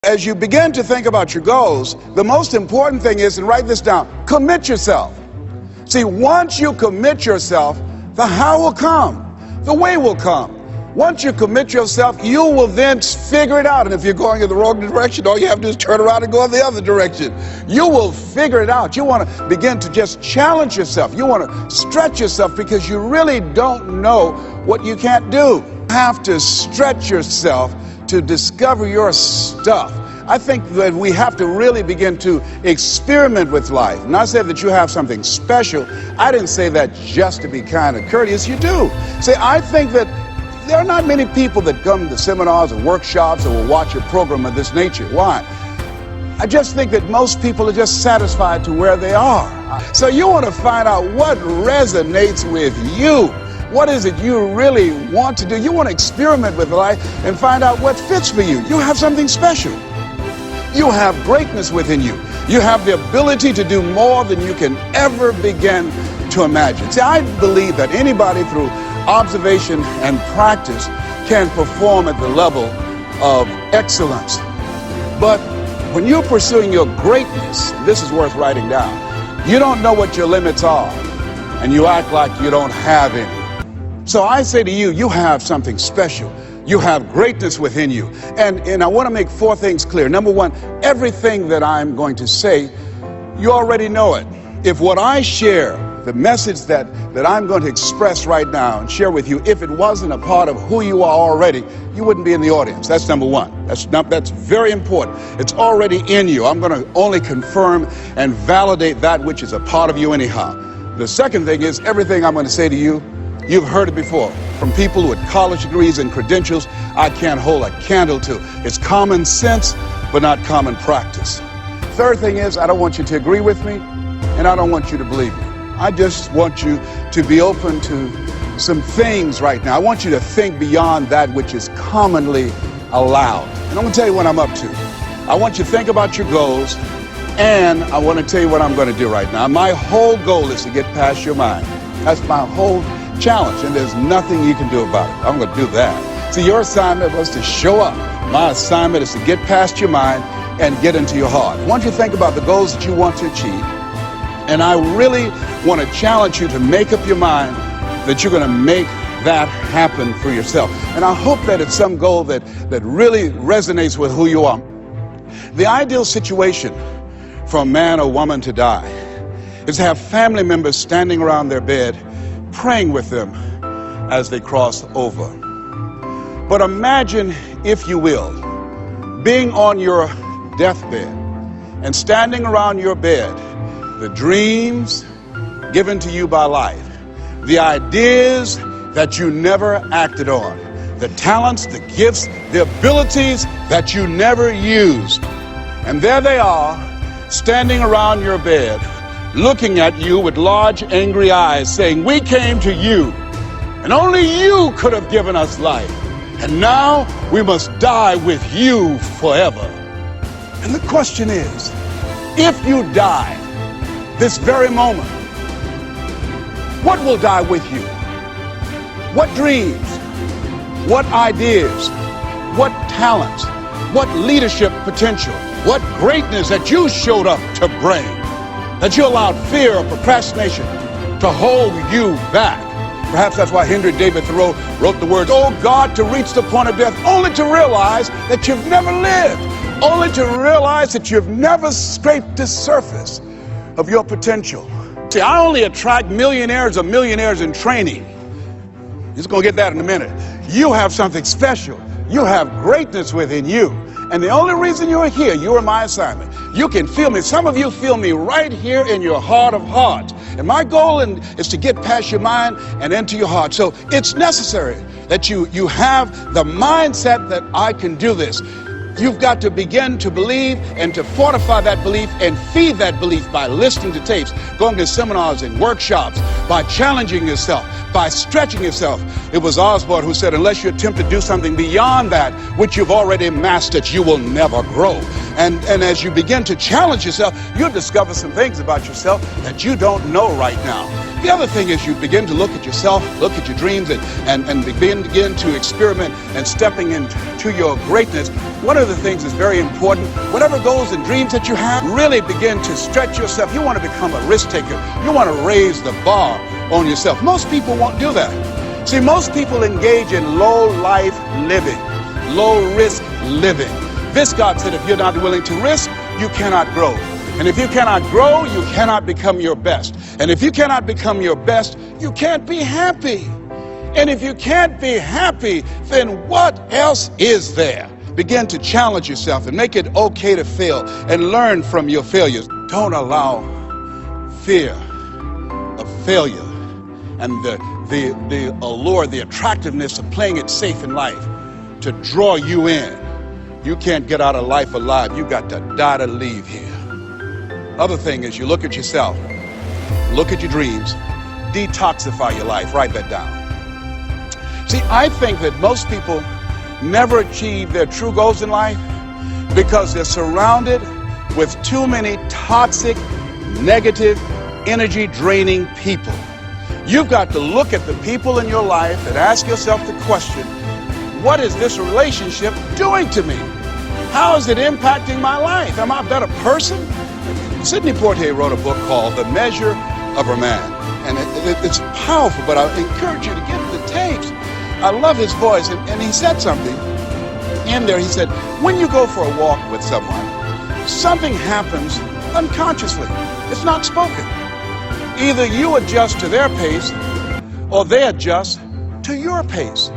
As you begin to think about your goals, the most important thing is, and write this down, commit yourself. See, once you commit yourself, the how will come, the way will come. Once you commit yourself, you will then figure it out. And if you're going in the wrong direction, all you have to do is turn around and go in the other direction. You will figure it out. You want to begin to just challenge yourself. You want to stretch yourself because you really don't know what you can't do. You have to stretch yourself to discover your stuff. I think that we have to really begin to experiment with life. And I said that you have something special. I didn't say that just to be kind and courteous. You do. See, I think that there are not many people that come to seminars and workshops or will watch a program of this nature. Why? I just think that most people are just satisfied to where they are. So you want to find out what resonates with you. What is it you really want to do? You want to experiment with life and find out what fits for you. You have something special. You have greatness within you. You have the ability to do more than you can ever begin to imagine. See, I believe that anybody through observation and practice can perform at the level of excellence. But when you're pursuing your greatness, this is worth writing down, you don't know what your limits are, and you act like you don't have any. So I say to you, you have something special. You have greatness within you. And I want to make four things clear. Number one, everything that I'm going to say, you already know it. If what I share, the message that I'm going to express right now and share with you, if it wasn't a part of who you are already, you wouldn't be in the audience. That's number one. That's very important. It's already in you. I'm going to only confirm and validate that which is a part of you anyhow. The second thing is, everything I'm going to say to you, you've heard it before from people with college degrees and credentials I can't hold a candle to. It's common sense, but not common practice. Third thing is, I don't want you to agree with me, and I don't want you to believe me. I just want you to be open to some things right now. I want you to think beyond that which is commonly allowed. And I'm going to tell you what I'm up to. I want you to think about your goals, and I want to tell you what I'm going to do right now. My whole goal is to get past your mind. That's my whole challenge, and there's nothing you can do about it. I'm going to do that. See, your assignment was to show up. My assignment is to get past your mind and get into your heart. I want you to think about the goals that you want to achieve, and I really want to challenge you to make up your mind that you're going to make that happen for yourself. And I hope that it's some goal that really resonates with who you are. The ideal situation for a man or woman to die is to have family members standing around their bed praying with them as they cross over. But imagine, if you will, being on your deathbed and standing around your bed, the dreams given to you by life, the ideas that you never acted on, the talents, the gifts, the abilities that you never used. And there they are, standing around your bed, looking at you with large, angry eyes, saying, "We came to you, and only you could have given us life. And now we must die with you forever." And the question is, if you die this very moment, what will die with you? What dreams? What ideas? What talents? What leadership potential? What greatness that you showed up to bring? That you allowed fear or procrastination to hold you back. Perhaps that's why Henry David Thoreau wrote the words, "Oh God, to reach the point of death, only to realize that you've never lived, only to realize that you've never scraped the surface of your potential." See, I only attract millionaires or millionaires in training. You're just going to get that in a minute. You have something special. You have greatness within you. And the only reason you're here, you are my assignment. You can feel me. Some of you feel me right here in your heart of hearts. And my goal is to get past your mind and into your heart. So it's necessary that you have the mindset that I can do this. You've got to begin to believe and to fortify that belief and feed that belief by listening to tapes, going to seminars and workshops, by challenging yourself, by stretching yourself. It was Osborne who said, unless you attempt to do something beyond that which you've already mastered, you will never grow. And as you begin to challenge yourself, you'll discover some things about yourself that you don't know right now. The other thing is you begin to look at yourself, look at your dreams, and begin to experiment and stepping into your greatness. One of the things that's very important, whatever goals and dreams that you have, really begin to stretch yourself. You want to become a risk taker. You want to raise the bar on yourself. Most people won't do that. See, most people engage in low life living, low risk living. Viscott said if you're not willing to risk, you cannot grow. And if you cannot grow, you cannot become your best. And if you cannot become your best, you can't be happy. And if you can't be happy, then what else is there? Begin to challenge yourself and make it okay to fail and learn from your failures. Don't allow fear of failure and the allure, the attractiveness of playing it safe in life to draw you in. You can't get out of life alive. You got to die to leave here. Other thing is you look at yourself, look at your dreams, detoxify your life. Write that down. See, I think that most people never achieve their true goals in life because they're surrounded with too many toxic, negative, energy-draining people. You've got to look at the people in your life and ask yourself the question, what is this relationship doing to me? How is it impacting my life? Am I a better person? Sidney Poitier wrote a book called The Measure of a Man. And it's powerful, but I encourage you to get the tapes. I love his voice. And he said something in there. He said, when you go for a walk with someone, something happens unconsciously. It's not spoken. Either you adjust to their pace or they adjust to your pace.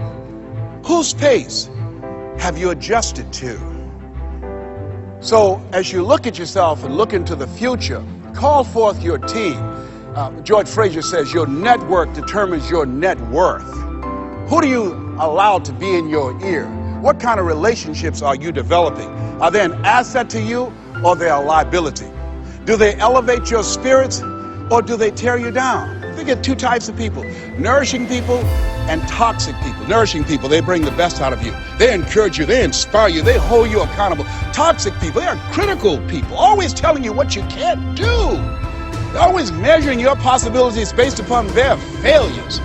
Whose pace have you adjusted to? So as you look at yourself and look into the future, call forth your team. George Fraser says your network determines your net worth. Who do you allow to be in your ear? What kind of relationships are you developing? Are they an asset to you or they are a liability? Do they elevate your spirits or do they tear you down? Think of two types of people, nourishing people and toxic people. Nourishing people, they bring the best out of you. They encourage you, they inspire you, they hold you accountable. Toxic people, they are critical people, always telling you what you can't do. They're always measuring your possibilities based upon their failures.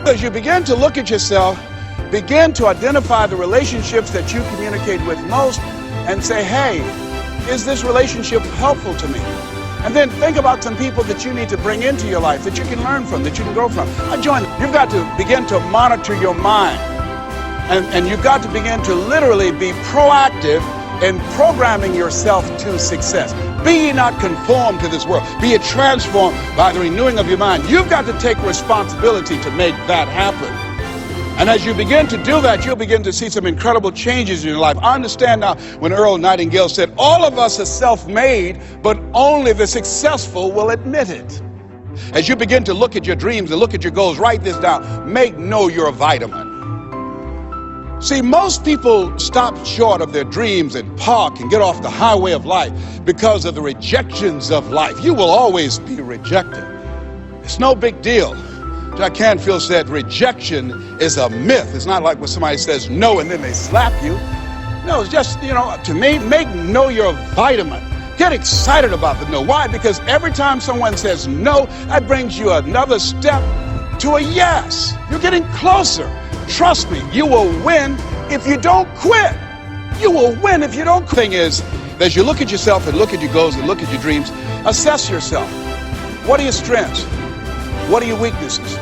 As you begin to look at yourself, begin to identify the relationships that you communicate with most and say, hey, is this relationship helpful to me? And then think about some people that you need to bring into your life, that you can learn from, that you can grow from. You've got to begin to monitor your mind. And you've got to begin to literally be proactive in programming yourself to success. Be ye not conformed to this world. Be ye transformed by the renewing of your mind. You've got to take responsibility to make that happen. And as you begin to do that, you'll begin to see some incredible changes in your life. I understand now when Earl Nightingale said, all of us are self-made, but only the successful will admit it. As you begin to look at your dreams and look at your goals, write this down. Make know you're a vitamin. See, most people stop short of their dreams and park and get off the highway of life because of the rejections of life. You will always be rejected. It's no big deal. Jack Canfield said rejection is a myth. It's not like when somebody says no and then they slap you. No, it's just, to me, make no your vitamin. Get excited about the no. Why? Because every time someone says no, that brings you another step to a yes. You're getting closer. Trust me, you will win if you don't quit. You will win if you don't quit. The thing is, as you look at yourself and look at your goals and look at your dreams, assess yourself. What are your strengths? What are your weaknesses?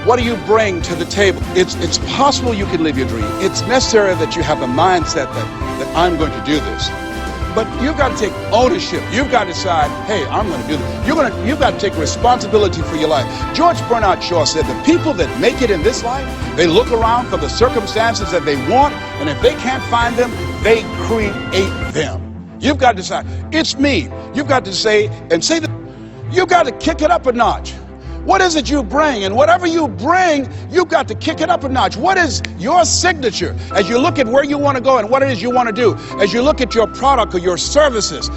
What do you bring to the table? It's possible you can live your dream. It's necessary that you have a mindset that I'm going to do this. But you've got to take ownership. You've got to decide, hey, I'm going to do this. You've got to take responsibility for your life. George Bernard Shaw said the people that make it in this life, they look around for the circumstances that they want, and if they can't find them, they create them. You've got to decide, it's me. You've got to say that you've got to kick it up a notch. What is it you bring? And whatever you bring, you've got to kick it up a notch. What is your signature as you look at where you want to go and what it is you want to do? As you look at your product or your services,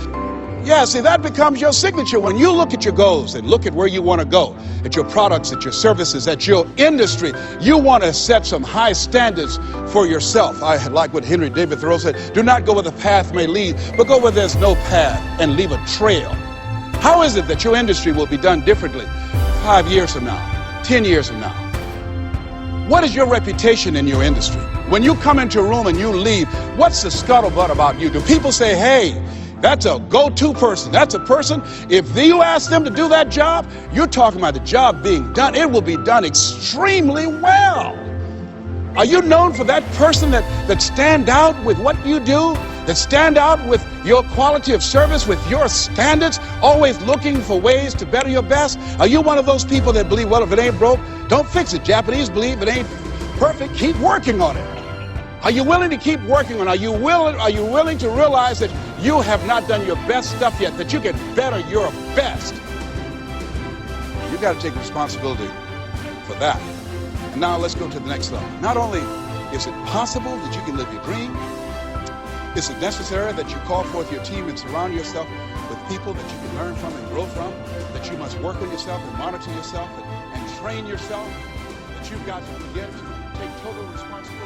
Yeah, see, that becomes your signature. When you look at your goals and look at where you want to go, at your products, at your services, at your industry, you want to set some high standards for yourself. I like what Henry David Thoreau said, do not go where the path may lead, but go where there's no path and leave a trail. How is it that your industry will be done differently 5 years from now, 10 years from now? What is your reputation in your industry? When you come into a room and you leave, what's the scuttlebutt about you? Do people say, hey, that's a go-to person. That's a person, if you ask them to do that job, you're talking about the job being done. It will be done extremely well. Are you known for that person that stand out with what you do, that stand out with your quality of service, with your standards, always looking for ways to better your best? Are you one of those people that believe, well, if it ain't broke, don't fix it? Japanese believe if it ain't perfect, keep working on it. Are you willing to keep working on it? Are you willing to realize that you have not done your best stuff yet, that you can better your best? You got to take responsibility for that. And now let's go to the next level. Not only is it possible that you can live your dream, is it necessary that you call forth your team and surround yourself with people that you can learn from and grow from, that you must work on yourself and monitor yourself and train yourself, that you've got to begin to take total responsibility.